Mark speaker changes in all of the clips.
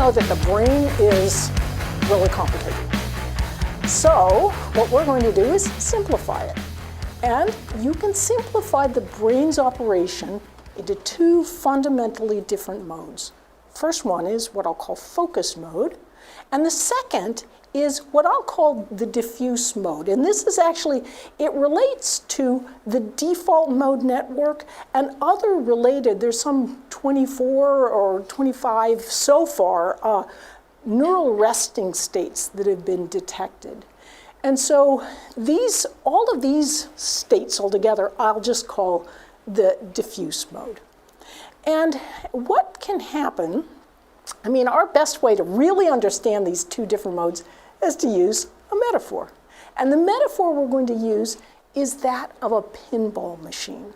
Speaker 1: know that the brain is really complicated. So what we're going to do is simplify it. And you can simplify the brain's operation into two fundamentally different modes. First one is what I'll call focus mode, and the second is what I'll call the diffuse mode. And this is actually, it relates to the default mode network and other related, there's some 24 or 25 so far, neural resting states that have been detected. And so all of these states altogether, I'll just call the diffuse mode. And what can happen, I mean, our best way to really understand these two different modes is to use a metaphor. And the metaphor we're going to use is that of a pinball machine.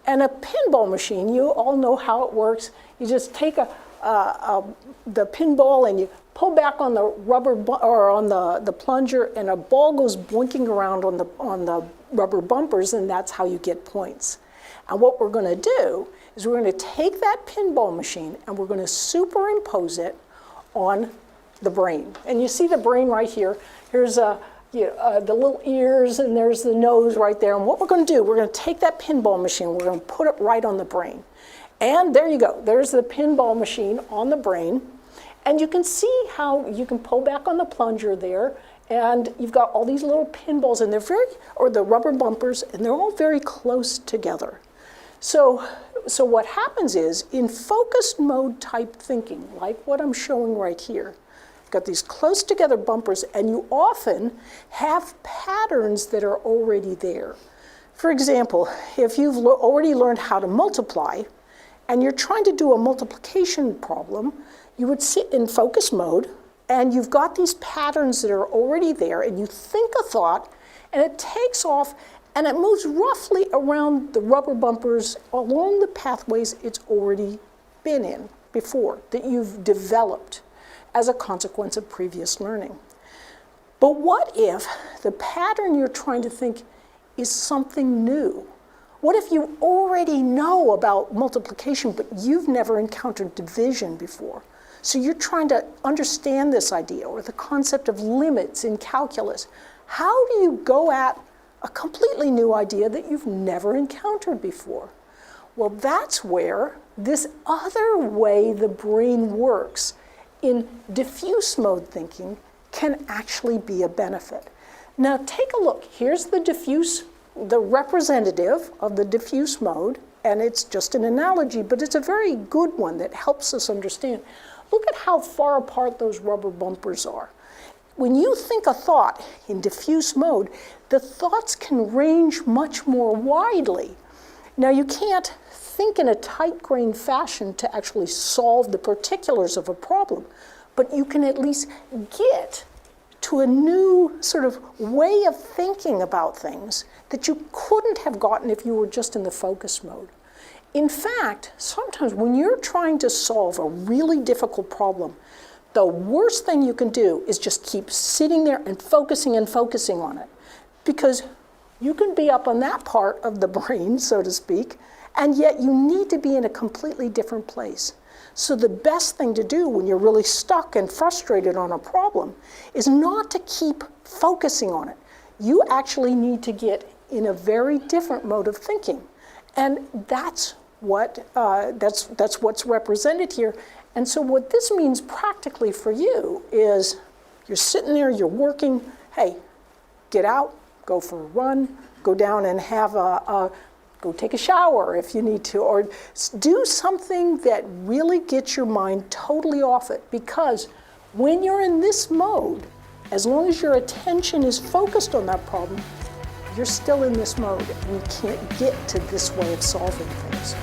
Speaker 1: And a pinball machine, you all know how it works. You just take the pinball and you pull back on the rubber or on the plunger, and a ball goes blinking around on the rubber bumpers, and that's how you get points. And what we're going to do is we're going to take that pinball machine and we're going to superimpose it on the brain. And you see the brain right here. Here's the little ears, and there's the nose right there. And what we're going to do, we're going to take that pinball machine, we're going to put it right on the brain. And there you go. There's the pinball machine on the brain. And you can see how you can pull back on the plunger there, and you've got all these little pinballs, and or the rubber bumpers, and they're all very close together. So what happens is, in focused mode type thinking, like what I'm showing right here, you've got these close together bumpers, and you often have patterns that are already there. For example, if you've already learned how to multiply, and you're trying to do a multiplication problem, you would sit in focus mode, and you've got these patterns that are already there, and you think a thought, and it takes off, and it moves roughly around the rubber bumpers along the pathways it's already been in before, that you've developed as a consequence of previous learning. But what if the pattern you're trying to think is something new? What if you already know about multiplication, but you've never encountered division before? So you're trying to understand this idea, or the concept of limits in calculus. How do you go at a completely new idea that you've never encountered before? Well, that's where this other way the brain works in diffuse mode thinking can actually be a benefit. Now take a look. Here's the representative of the diffuse mode, and it's just an analogy, but it's a very good one that helps us understand. Look at how far apart those rubber bumpers are. When you think a thought in diffuse mode, the thoughts can range much more widely. Now, you can't think in a tight-grained fashion to actually solve the particulars of a problem, but you can at least get to a new sort of way of thinking about things that you couldn't have gotten if you were just in the focus mode. In fact, sometimes when you're trying to solve a really difficult problem, the worst thing you can do is just keep sitting there and focusing on it. Because you can be up on that part of the brain, so to speak, and yet you need to be in a completely different place. So the best thing to do when you're really stuck and frustrated on a problem is not to keep focusing on it. You actually need to get in a very different mode of thinking. And that's what's represented here. And so what this means practically for you is you're sitting there, you're working, hey, get out, go for a run, go down and go take a shower if you need to, or do something that really gets your mind totally off it. Because when you're in this mode, as long as your attention is focused on that problem, you're still in this mode and you can't get to this way of solving things.